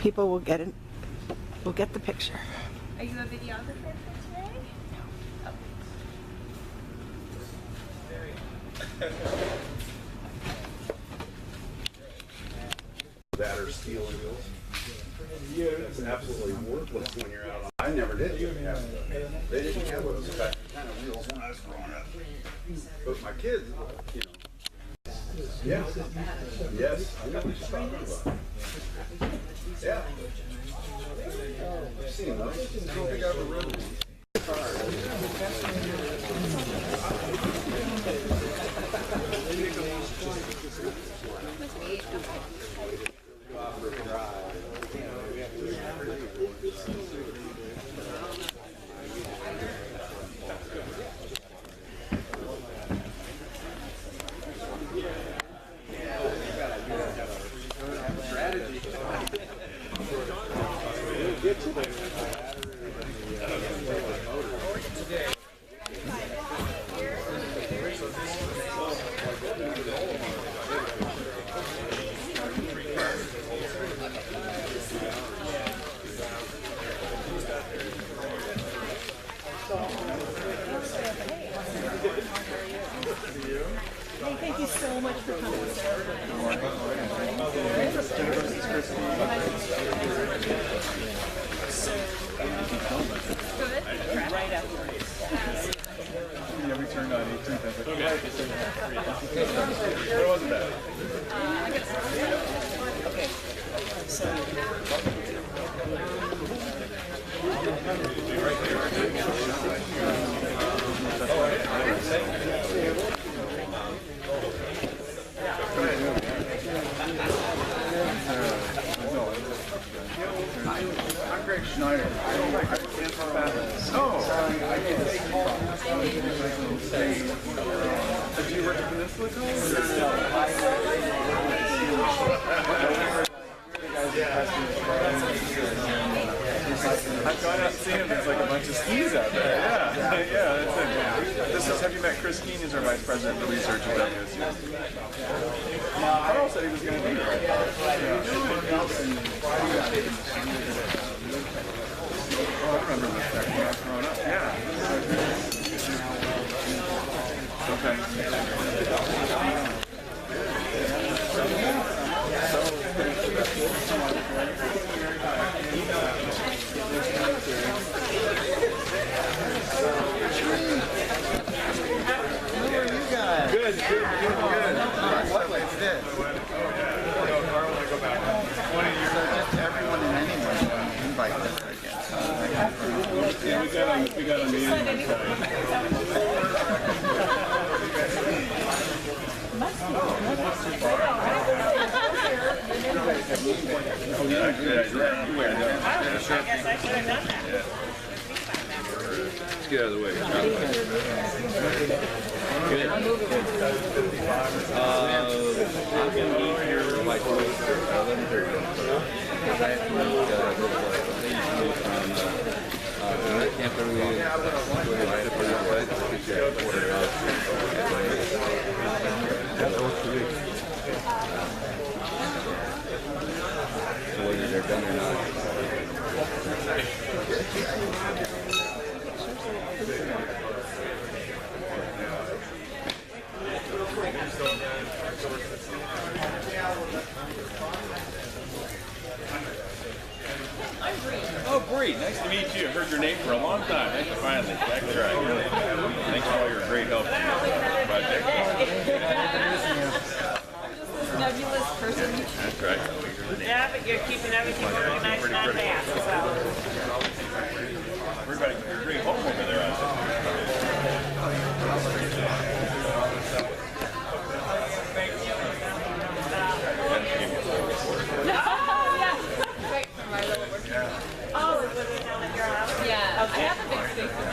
people will get the picture. Are you a videographer for today? That or steel wheels. Yeah, it's absolutely worthless when you're out on. I never did. They didn't have those kind of wheels when I was growing up. But my kids, you know. Yeah. Yes. I know what you're talking about. Yeah. I've seen those. I don't think I've ever ridden one. Thank you so much for coming. Good. Right after. Yeah, we turned on 18th. I was like, okay. What was that? Okay. So. I'm Greg Schneider. Did you work at Peninsula College? I've gone out and seen him. There's like a bunch of skis out there. Yeah, yeah, that's it. This is, have you met Chris Keene? He's our vice president for research at WSU. Carl said he was going to be there. Oh, I remember this back when I was growing up. Yeah. How are you guys? Good. What place is this? So just everyone and anyone can invite this, I guess. Yeah, we got a meeting. Oh, yeah, I guess I should have done that. Let's get out of the way. Good. I'm going to be here like 11:30. I have to meet I can't really go to my place because you have to order out. So whether they're done or not. Oh, Bree, nice to meet you. I've heard your name for a long time. Thanks for finally. Exactly right. Thanks for all your great help in this project. Nebulous person. That's right. Yeah, but you're keeping everything organized and on task, so. Everybody, you're a great home over there. Yeah, I have a big space for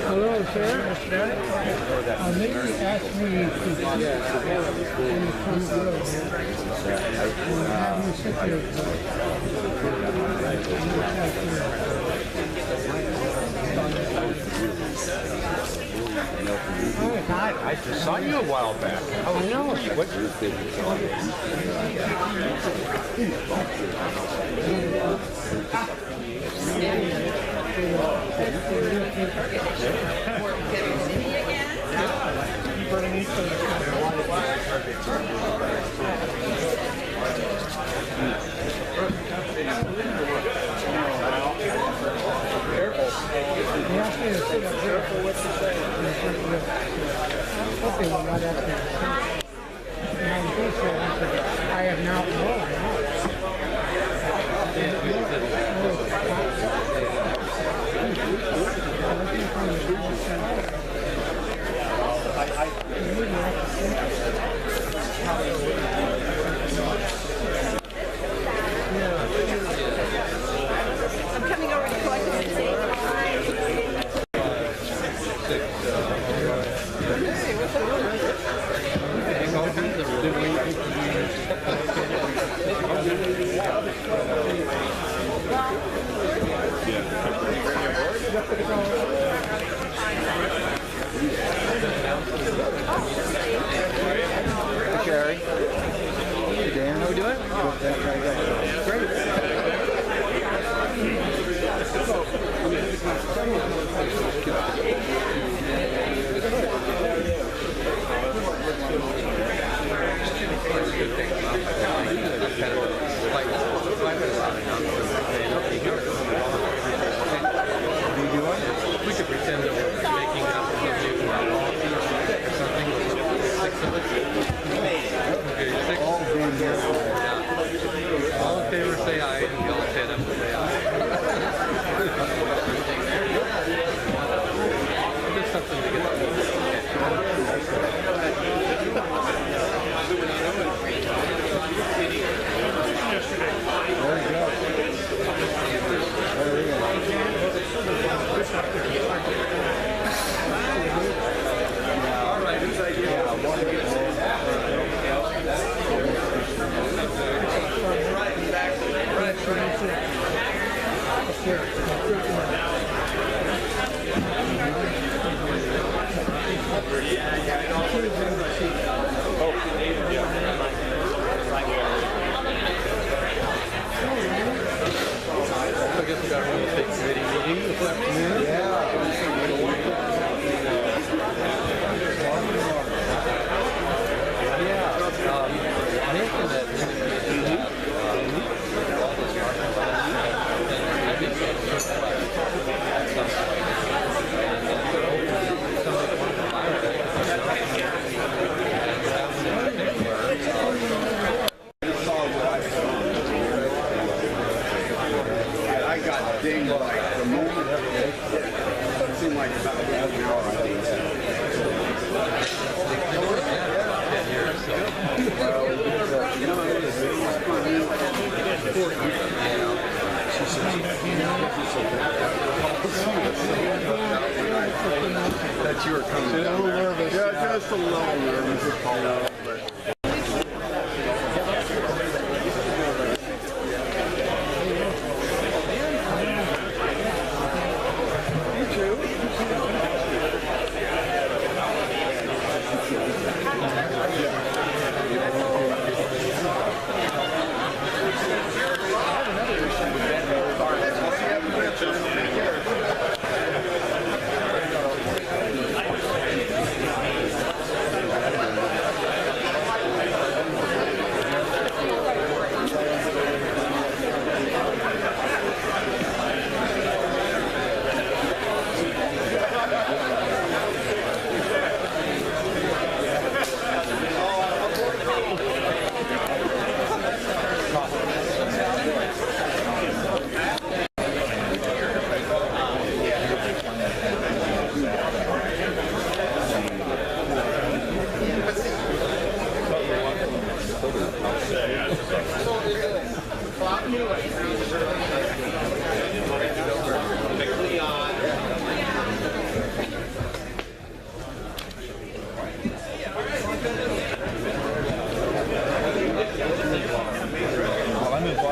Hello, sir. Maybe ask me to sit in the front row and have you sit God, I just saw you a while back. I know. What do you think? He asked me to sit up here for what to say. Okay, well, not after the and he said, I have now I'm coming over to collect the same. Sherry. Dan, how we doing? Great. We could pretend that we're making up or something. 6 of us. Okay, 6. All in favor say aye. Y'all stand up and say aye. There's something to get. I guess we got a really big committee meeting this afternoon. I got dinged like the moment it seemed like about a that you were coming down. A little nervous. Yeah, just a little nervous.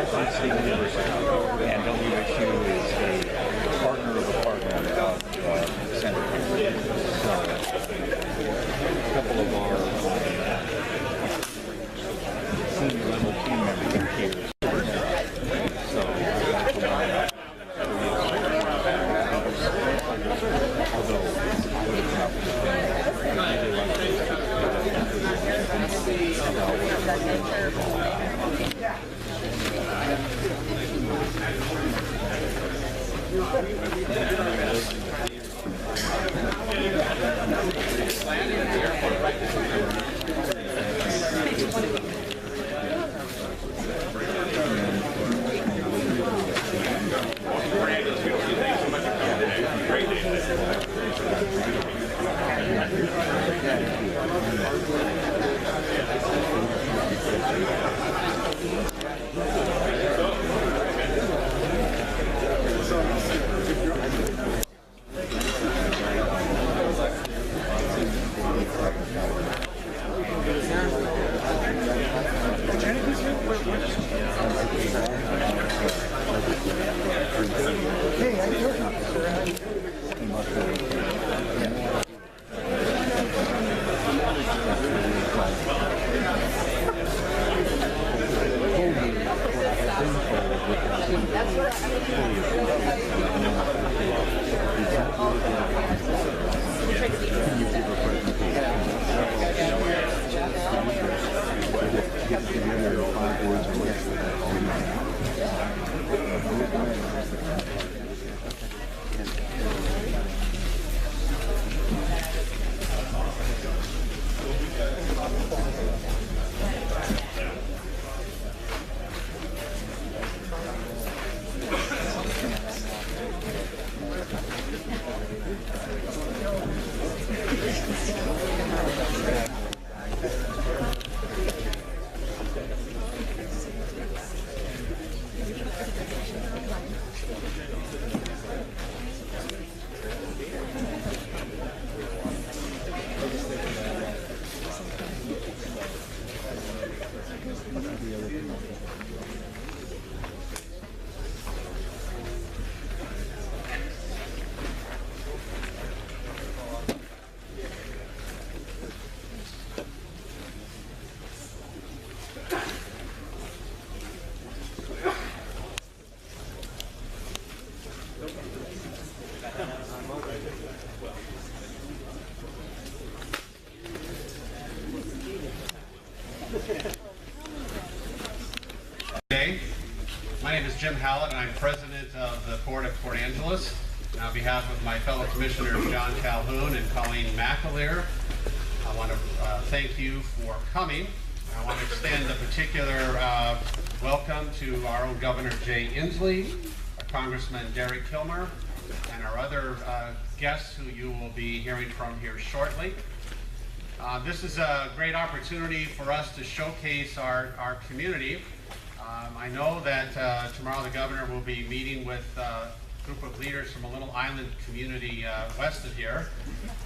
And WSU is a partner of a partner of the center. So, a couple of our senior level team members are here. My name is Jim Hallett, and I'm president of the Port of Port Angeles. And on behalf of my fellow commissioners John Calhoun and Colleen McAleer, I want to thank you for coming. I want to extend a particular welcome to our own Governor Jay Inslee, our Congressman Derek Kilmer, and our other guests who you will be hearing from here shortly. This is a great opportunity for us to showcase our community. I know that tomorrow the governor will be meeting with a group of leaders from a little island community west of here.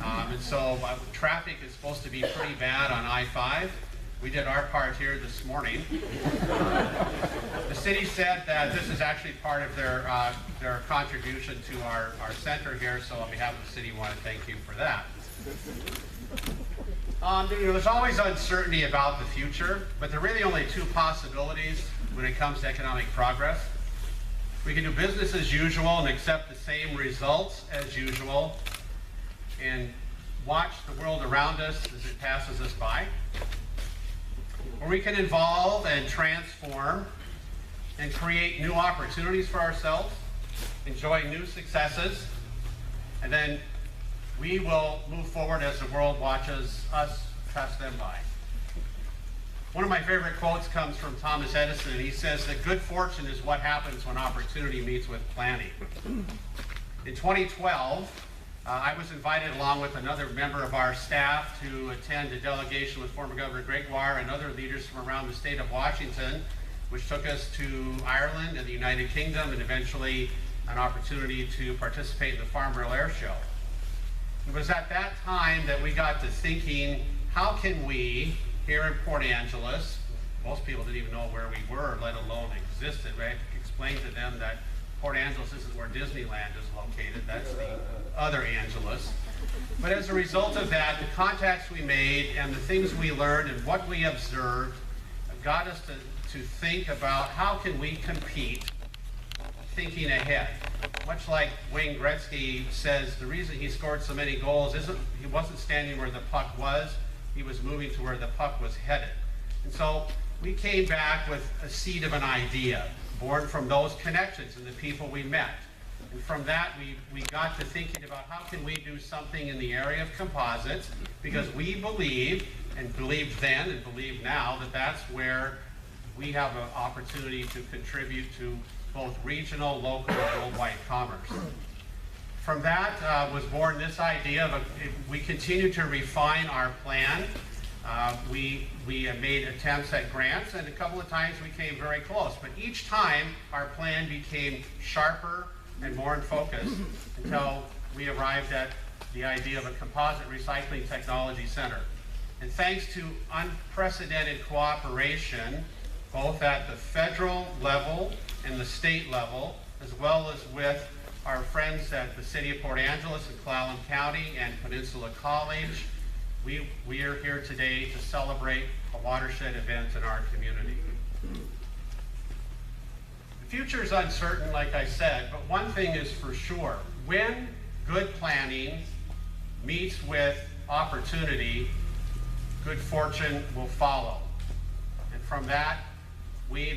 And so traffic is supposed to be pretty bad on I-5. We did our part here this morning. The city said that this is actually part of their contribution to our center here, so on behalf of the city, I want to thank you for that. There's always uncertainty about the future, but there are really only two possibilities when it comes to economic progress. We can do business as usual and accept the same results as usual and watch the world around us as it passes us by. Or we can evolve and transform and create new opportunities for ourselves, enjoy new successes, and then we will move forward as the world watches us pass them by. One of my favorite quotes comes from Thomas Edison, and he says that good fortune is what happens when opportunity meets with planning. In 2012, I was invited along with another member of our staff to attend a delegation with former Governor Gregoire and other leaders from around the state of Washington, which took us to Ireland and the United Kingdom, and eventually an opportunity to participate in the Farnborough Air Show. It was at that time that we got to thinking, how can we, here in Port Angeles, most people didn't even know where we were, let alone existed. We had to explain to them that Port Angeles isn't where Disneyland is located, that's the other Angeles. But as a result of that, the contacts we made and the things we learned and what we observed got us to think about how can we compete thinking ahead. Much like Wayne Gretzky says, the reason he scored so many goals isn't he wasn't standing where the puck was, he was moving to where the puck was headed. And so we came back with a seed of an idea, born from those connections and the people we met. And from that, we got to thinking about how can we do something in the area of composites, because we believe, and believed then and believe now, that that's where we have an opportunity to contribute to both regional, local, and worldwide commerce. From that was born this idea of we continue to refine our plan. We made attempts at grants, and a couple of times we came very close. But each time our plan became sharper and more in focus until we arrived at the idea of a Composite Recycling Technology Center. And thanks to unprecedented cooperation, both at the federal level and the state level, as well as with our friends at the City of Port Angeles and Clallam County and Peninsula College, we are here today to celebrate a watershed event in our community. The future is uncertain, like I said, but one thing is for sure. When good planning meets with opportunity, good fortune will follow. And from that,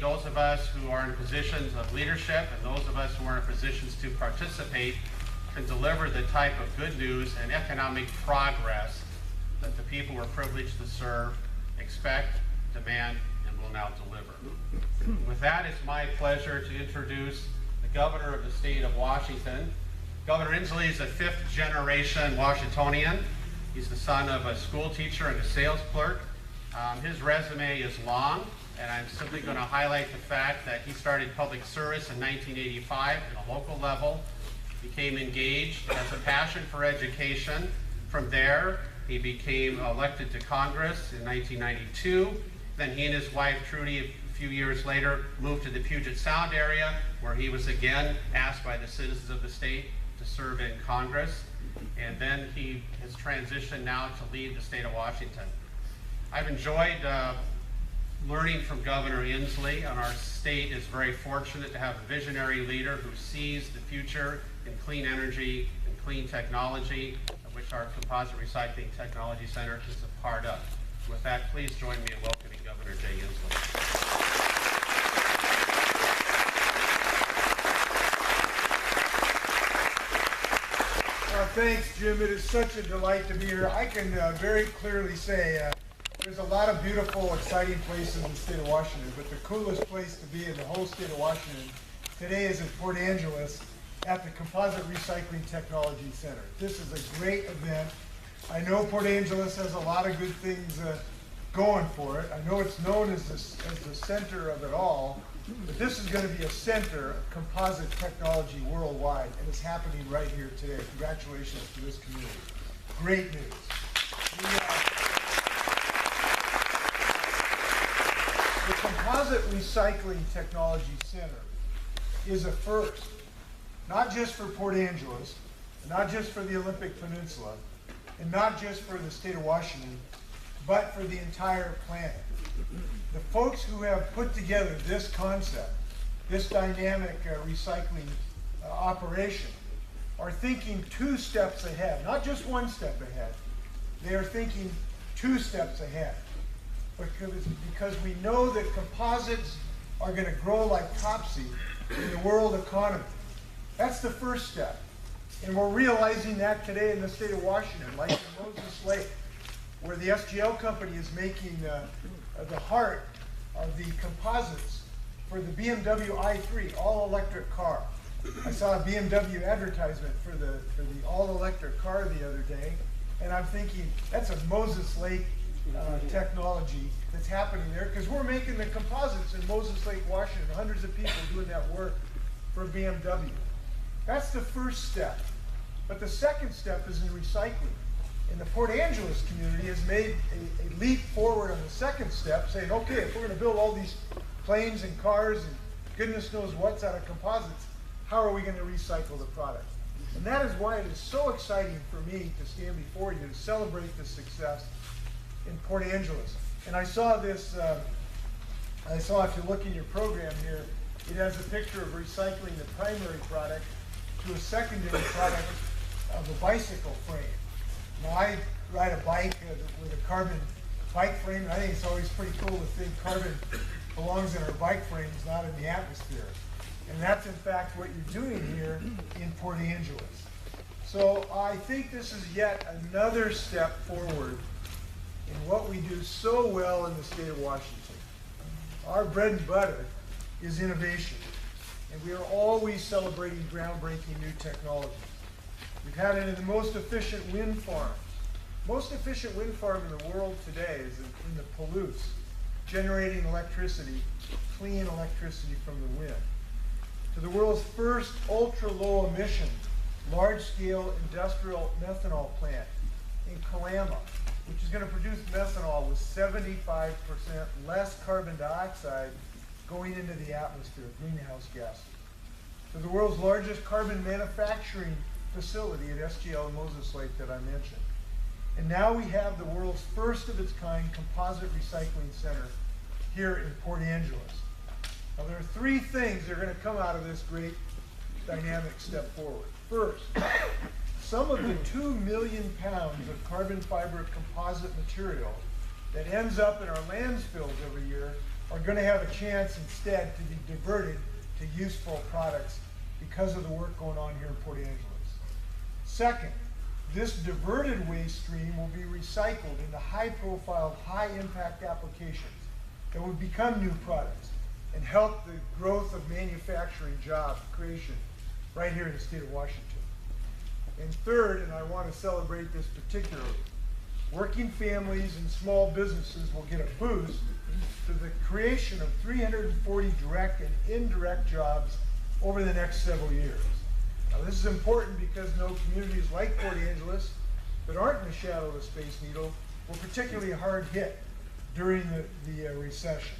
those of us who are in positions of leadership and those of us who are in positions to participate can deliver the type of good news and economic progress that the people we're privileged to serve expect, demand, and will now deliver. With that, it's my pleasure to introduce the Governor of the State of Washington. Governor Inslee is a fifth-generation Washingtonian. He's the son of a school teacher and a sales clerk. His resume is long, and I'm simply going to highlight the fact that he started public service in 1985 at a local level, became engaged, has a passion for education. From there, he became elected to Congress in 1992. Then he and his wife, Trudy, a few years later, moved to the Puget Sound area, where he was again asked by the citizens of the state to serve in Congress. And then he has transitioned now to lead the state of Washington. I've enjoyed learning from Governor Inslee, and our state is very fortunate to have a visionary leader who sees the future in clean energy and clean technology, of which our Composite Recycling Technology Center is a part of. With that, please join me in welcoming Governor Jay Inslee. Thanks, Jim. It is such a delight to be here. I can very clearly say there's a lot of beautiful, exciting places in the state of Washington, but the coolest place to be in the whole state of Washington today is in Port Angeles at the Composite Recycling Technology Center. This is a great event. I know Port Angeles has a lot of good things going for it. I know it's known as the center of it all, but this is going to be a center of composite technology worldwide, and it's happening right here today. Congratulations to this community. Great news. The Composite Recycling Technology Center is a first, not just for Port Angeles, not just for the Olympic Peninsula, and not just for the state of Washington, but for the entire planet. The folks who have put together this concept, this dynamic recycling operation, are thinking 2 steps ahead, not just 1 step ahead. They are thinking 2 steps ahead. Because we know that composites are going to grow like topsy in the world economy. That's the first step. And we're realizing that today in the state of Washington, like in Moses Lake, where the SGL company is making the heart of the composites for the BMW i3 all-electric car. I saw a BMW advertisement for the all-electric car the other day, and I'm thinking that's a Moses Lake technology that's happening there, because we're making the composites in Moses Lake, Washington. Hundreds of people doing that work for BMW. That's the first step. But the second step is in recycling. And the Port Angeles community has made a leap forward on the second step, saying, okay, if we're going to build all these planes and cars and goodness knows what's out of composites, how are we going to recycle the product? And that is why it is so exciting for me to stand before you to celebrate this success in Port Angeles. And I saw this, if you look in your program here, it has a picture of recycling the primary product to a secondary product of a bicycle frame. Now I ride a bike with a carbon bike frame, and I think it's always pretty cool to think carbon belongs in our bike frames, not in the atmosphere. And that's in fact what you're doing here in Port Angeles. So I think this is yet another step forward in what we do so well in the state of Washington. Our bread and butter is innovation, and we are always celebrating groundbreaking new technologies. We've had it in the most efficient wind farms. Most efficient wind farm in the world today is in the Palouse, generating electricity, clean electricity from the wind. To the world's first ultra-low emission, large-scale industrial methanol plant in Kilmer, which is going to produce methanol with 75% less carbon dioxide going into the atmosphere, greenhouse gases. To the world's largest carbon manufacturing facility at SGL and Moses Lake that I mentioned. And now we have the world's first of its kind Composite Recycling Center here in Port Angeles. Now there are three things that are going to come out of this great dynamic step forward. First, some of the 2 million pounds of carbon fiber composite material that ends up in our landfills every year are going to have a chance instead to be diverted to useful products because of the work going on here in Port Angeles. Second, this diverted waste stream will be recycled into high-profile, high-impact applications that will become new products and help the growth of manufacturing job creation right here in the state of Washington. And third, and I want to celebrate this particularly, working families and small businesses will get a boost to the creation of 340 direct and indirect jobs over the next several years. Now this is important because no communities like Port Angeles that aren't in the shadow of the Space Needle were particularly hard hit during the recession.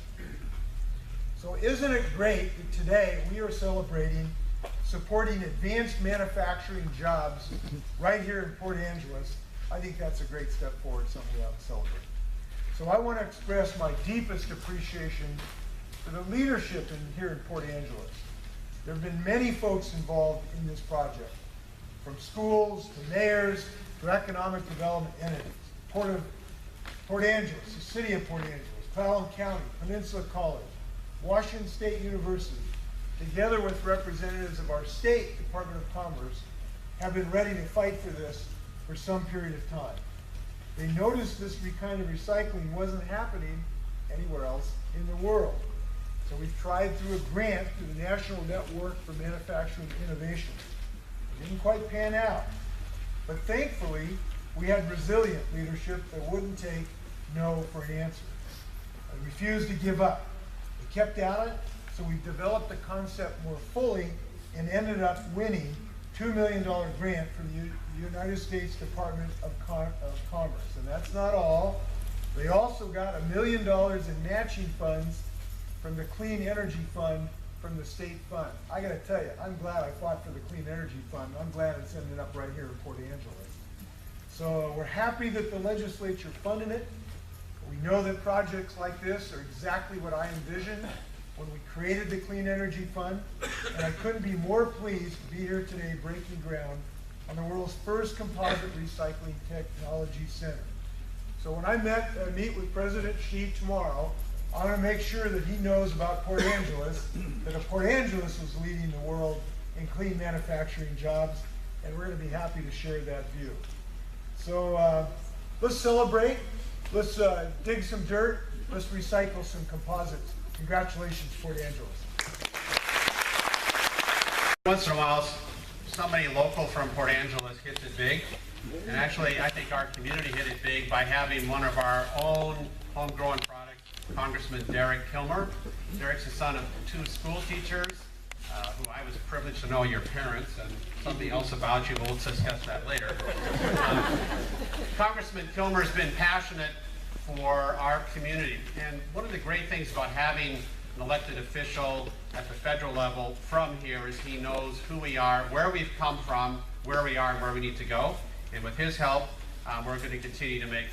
So isn't it great that today we are celebrating supporting advanced manufacturing jobs right here in Port Angeles? I think that's a great step forward, something we ought to celebrate. So I want to express my deepest appreciation for the leadership here in Port Angeles. There have been many folks involved in this project, from schools to mayors to economic development entities. Port Angeles, the city of Port Angeles, Powell County, Peninsula College, Washington State University, together with representatives of our state Department of Commerce, have been ready to fight for this for some period of time. They noticed this kind of recycling wasn't happening anywhere else in the world. So we've tried through a grant through the National Network for Manufacturing Innovation. It didn't quite pan out. But thankfully, we had resilient leadership that wouldn't take no for an answer. They refused to give up. They kept at it, so we developed the concept more fully and ended up winning a $2 million grant from the United States Department of Commerce. And that's not all. They also got $1 million in matching funds from the Clean Energy Fund from the state fund. I gotta tell you, I'm glad I fought for the Clean Energy Fund. I'm glad it's ended up right here in Port Angeles. So we're happy that the legislature funded it. We know that projects like this are exactly what I envisioned when we created the Clean Energy Fund, and I couldn't be more pleased to be here today breaking ground on the world's first Composite Recycling Technology Center. So when I meet with President Xi tomorrow, I want to make sure that he knows about Port Angeles, that Port Angeles is leading the world in clean manufacturing jobs, and we're going to be happy to share that view. So let's celebrate, let's dig some dirt, let's recycle some composites. Congratulations, Port Angeles. Once in a while, somebody local from Port Angeles hits it big. And actually, I think our community hit it big by having one of our own homegrown products, Congressman Derek Kilmer. Derek's the son of 2 school teachers, who I was privileged to know your parents, and something else about you, we'll discuss that later. Congressman Kilmer's been passionate for our community. And one of the great things about having an elected official at the federal level from here is he knows who we are, where we've come from, where we are, and where we need to go. And with his help, we're going to continue to make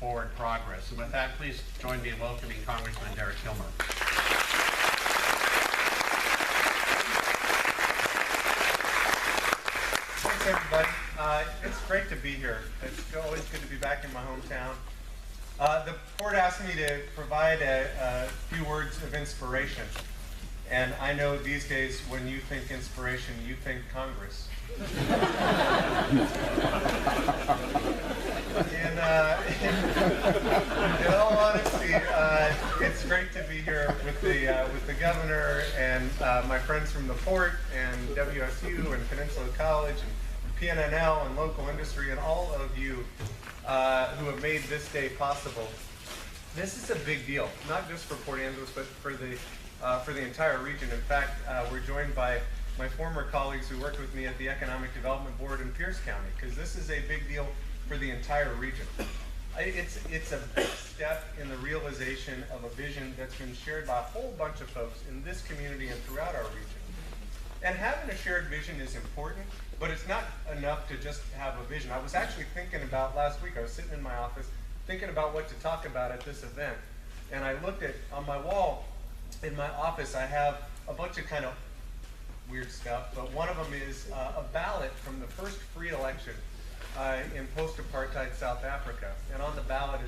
forward progress. And with that, please join me in welcoming Congressman Derek Kilmer. Thanks, everybody. It's great to be here. It's always good to be back in my hometown. The board asked me to provide a few words of inspiration. And I know these days when you think inspiration, you think Congress. In all honesty, it's great to be here with the governor and my friends from the port and WSU and Peninsula College and PNNL and local industry and all of you who have made this day possible. This is a big deal, not just for Port Angeles, but for the entire region. In fact, we're joined by my former colleagues who worked with me at the Economic Development Board in Pierce County, because this is a big deal for the entire region. It's a big step in the realization of a vision that's been shared by a whole bunch of folks in this community and throughout our region. And having a shared vision is important, but it's not enough to just have a vision. I was actually thinking about last week, I was sitting in my office thinking about what to talk about at this event, and I looked at, on my wall in my office, I have a bunch of kind of weird stuff, but one of them is a ballot from the first free election in post-apartheid South Africa. And on the ballot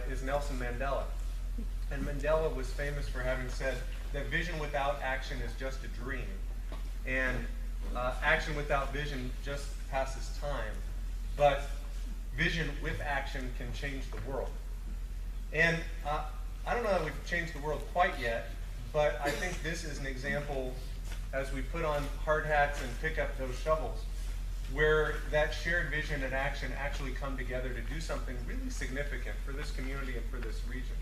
is Nelson Mandela. And Mandela was famous for having said that vision without action is just a dream. And action without vision just passes time. But vision with action can change the world. And I don't know that we've changed the world quite yet, but I think this is an example, as we put on hard hats and pick up those shovels, where that shared vision and action actually come together to do something really significant for this community and for this region.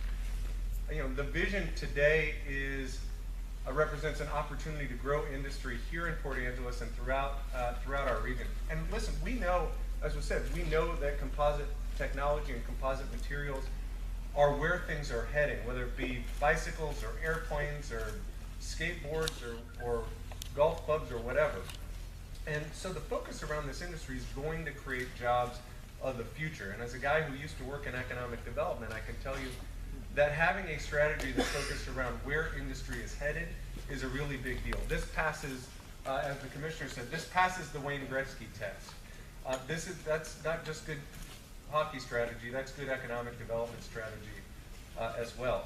You know, the vision today represents an opportunity to grow industry here in Port Angeles and throughout our region. And listen, we know, as was said, we know that composite technology and composite materials are where things are heading, whether it be bicycles or airplanes or skateboards or golf clubs or whatever. And so the focus around this industry is going to create jobs of the future. And as a guy who used to work in economic development, I can tell you that having a strategy that's focused around where industry is headed is a really big deal. This passes, as the commissioner said, this passes the Wayne Gretzky test. That's not just good hockey strategy, that's good economic development strategy as well.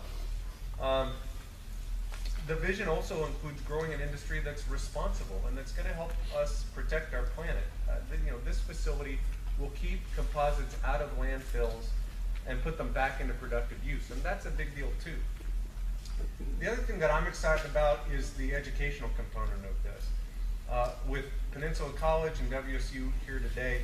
The vision also includes growing an industry that's responsible and that's going to help us protect our planet. This facility will keep composites out of landfills and put them back into productive use, and that's a big deal too. The other thing that I'm excited about is the educational component of this. With Peninsula College and WSU here today,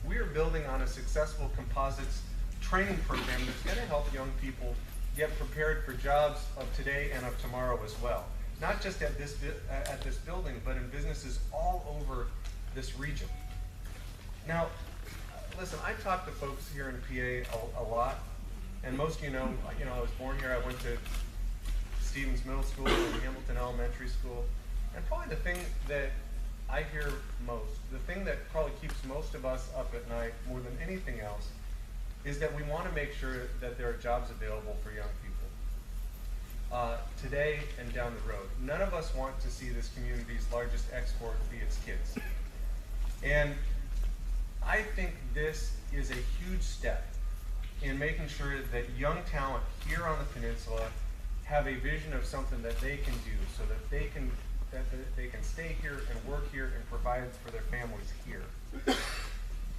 we are building on a successful composites training program that's going to help young people get prepared for jobs of today and of tomorrow as well. Not just at this building, but in businesses all over this region. Now, listen, I talk to folks here in PA a lot, and most of you know, I was born here. I went to Stevens Middle School and Hamilton Elementary School, and probably the thing that I hear most, the thing that probably keeps most of us up at night more than anything else, is that we want to make sure that there are jobs available for young people today and down the road. None of us want to see this community's largest export be its kids. And I think this is a huge step in making sure that young talent here on the peninsula have a vision of something that they can do so that they can stay here and work here and provide for their families here.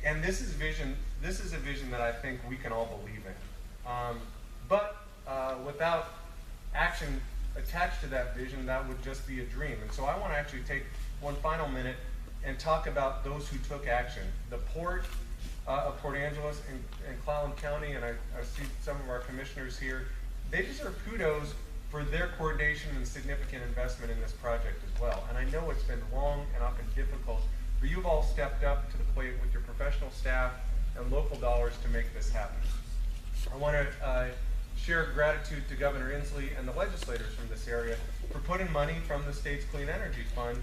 And this is a vision that I think we can all believe in. But without action attached to that vision, that would just be a dream. And so I want to actually take one final minute and talk about those who took action. The Port of Port Angeles and Clallam County, and I see some of our commissioners here, they deserve kudos for their coordination and significant investment in this project as well. And I know it's been long and often difficult, but you've all stepped up to the plate with your professional staff and local dollars to make this happen. I want to share gratitude to Governor Inslee and the legislators from this area for putting money from the state's Clean Energy Fund,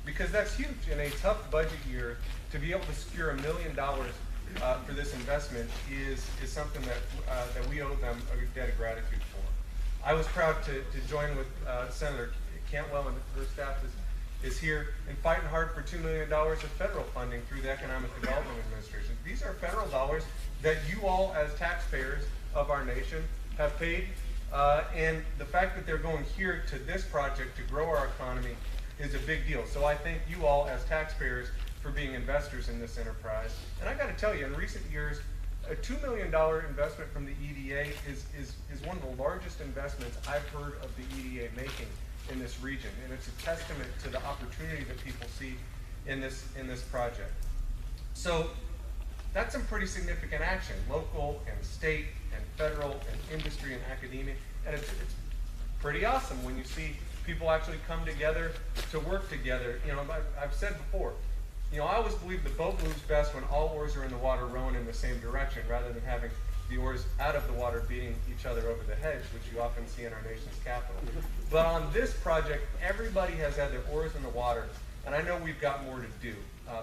because that's huge. In a tough budget year, to be able to secure $1 million for this investment is something that we owe them a debt of gratitude for. I was proud to join with Senator Cantwell and her staff is here in fighting hard for $2 million of federal funding through the Economic Development Administration. These are federal dollars that you all as taxpayers of our nation have paid, and the fact that they're going here to this project to grow our economy is a big deal. So I thank you all as taxpayers for being investors in this enterprise. And I got to tell you, in recent years, a $2 million investment from the EDA is one of the largest investments I've heard of the EDA making in this region, and it's a testament to the opportunity that people see in this project. So that's some pretty significant action, local and state and federal and industry and academia, and it's pretty awesome when you see people actually come together to work together. You know, I've said before, you know, I always believe the boat moves best when all oars are in the water rowing in the same direction, rather than having the oars out of the water beating each other over the heads, which you often see in our nation's capital. But on this project, everybody has had their oars in the water, and I know we've got more to do.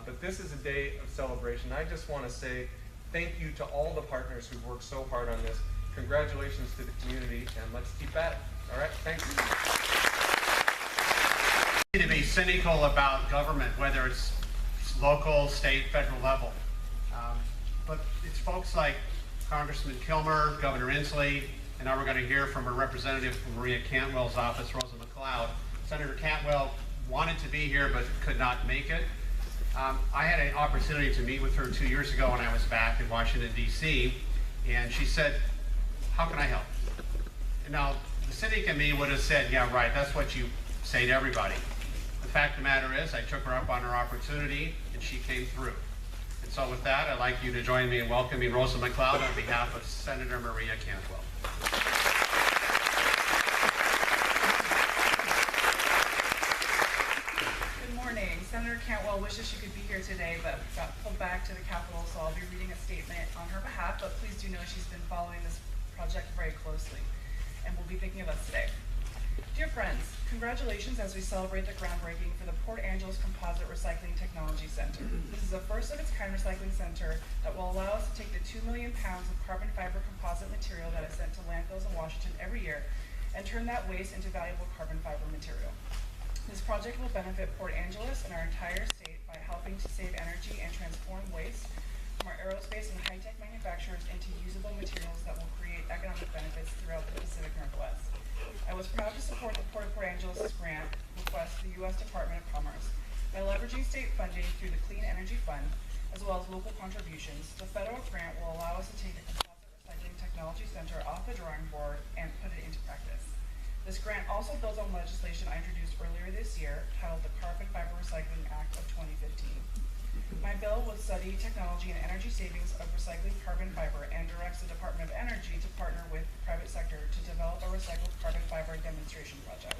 But this is a day of celebration. I just want to say thank you to all the partners who've worked so hard on this. Congratulations to the community, and let's keep at it. All right, thank you. To be cynical about government, whether it's local, state, federal level. But it's folks like Congressman Kilmer, Governor Inslee, and now we're going to hear from a representative from Maria Cantwell's office, Rosa McLeod. Senator Cantwell wanted to be here but could not make it. I had an opportunity to meet with her 2 years ago when I was back in Washington, D.C., and she said, how can I help? And now, the cynic in me would have said, yeah, right, that's what you say to everybody. The fact of the matter is, I took her up on her opportunity, and she came through. And so with that, I'd like you to join me in welcoming Rosa McLeod on behalf of Senator Maria Cantwell. Good morning. Senator Cantwell wishes she could be here today, but got pulled back to the Capitol, so I'll be reading a statement on her behalf, but please do know she's been following this project very closely and will be thinking of us today. Dear friends, congratulations as we celebrate the groundbreaking for the Port Angeles Composite Recycling Technology Center. This is a first-of-its-kind recycling center that will allow us to take the 2 million pounds of carbon fiber composite material that is sent to landfills in Washington every year and turn that waste into valuable carbon fiber material. This project will benefit Port Angeles and our entire state by helping to save energy and transform waste from our aerospace and high-tech manufacturers into usable materials that will create economic benefits throughout the Pacific Northwest. I was proud to support the Port of Port Angeles grant request to the U.S. Department of Commerce. By leveraging state funding through the Clean Energy Fund, as well as local contributions, the federal grant will allow us to take the Composite Recycling Technology Center off the drawing board and put it into practice. This grant also builds on legislation I introduced earlier this year, titled the Carbon Fiber Recycling Act of 2015. My bill would study technology and energy savings of recycling carbon fiber and directs the Department of Energy to partner with the private sector to develop a recycled carbon fiber demonstration project.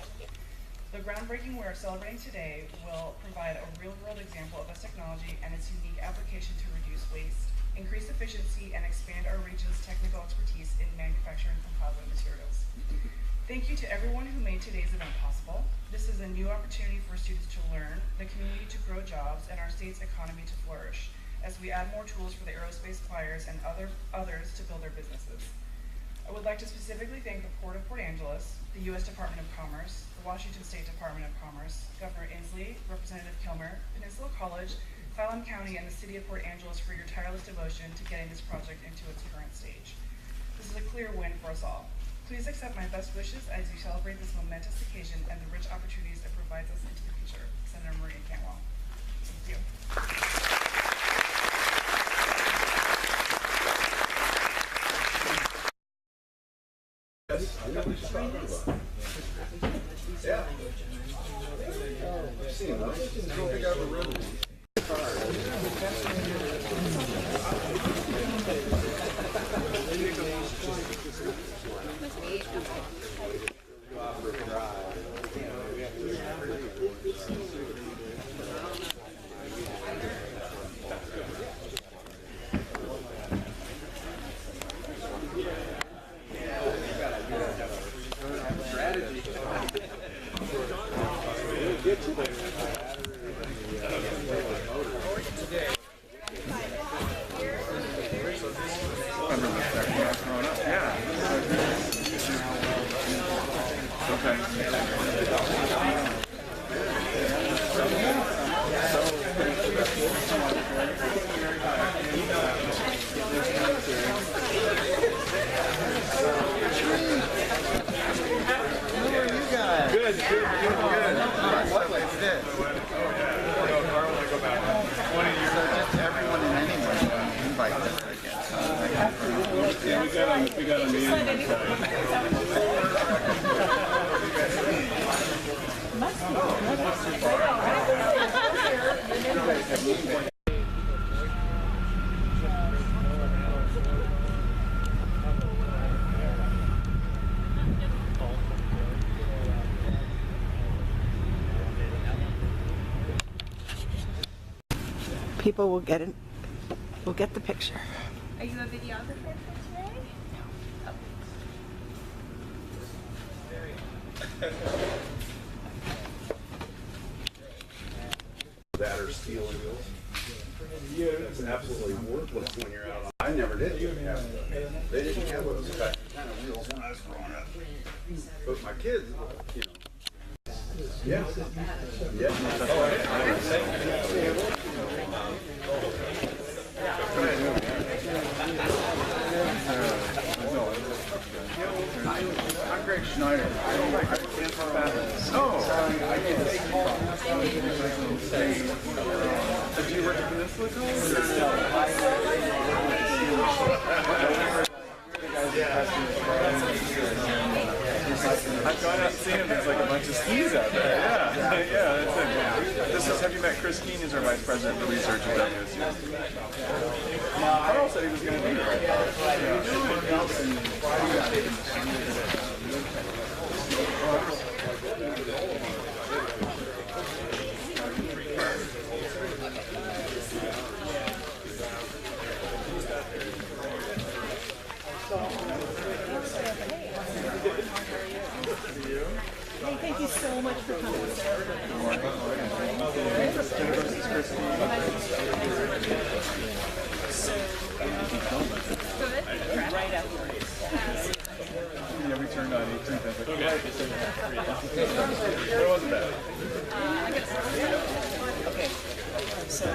The groundbreaking we are celebrating today will provide a real-world example of this technology and its unique application to reduce waste, increase efficiency, and expand our region's technical expertise in manufacturing composite materials. Thank you to everyone who made today's event possible. This is a new opportunity for students to learn, the community to grow jobs, and our state's economy to flourish, as we add more tools for the aerospace suppliers and others to build their businesses. I would like to specifically thank the Port of Port Angeles, the U.S. Department of Commerce, the Washington State Department of Commerce, Governor Inslee, Representative Kilmer, Peninsula College, Clallam County, and the City of Port Angeles for your tireless devotion to getting this project into its current stage. This is a clear win for us all. Please accept my best wishes as you celebrate this momentous occasion and the rich opportunities it provides us into the future. Senator Maria Cantwell. Thank you. People will get it. We'll get the picture. Are you a videographer for today? That or steel wheels. It's absolutely worthless when you're out on. I never did. They didn't have those kind of wheels when I was growing up. But my kids, you know. Yeah. Yeah. I'm Greg Schneider. Did you work at Peninsula I've gone out and seen him. There's like a bunch of skis out there. Yeah, yeah, that's it. This is, have you met Chris Keene? He's our vice president for research at WSU. Carl said he was going to be here. Thank you so much for coming. Right afterwards. Yeah, we turned on 18th. It wasn't bad. Okay. So.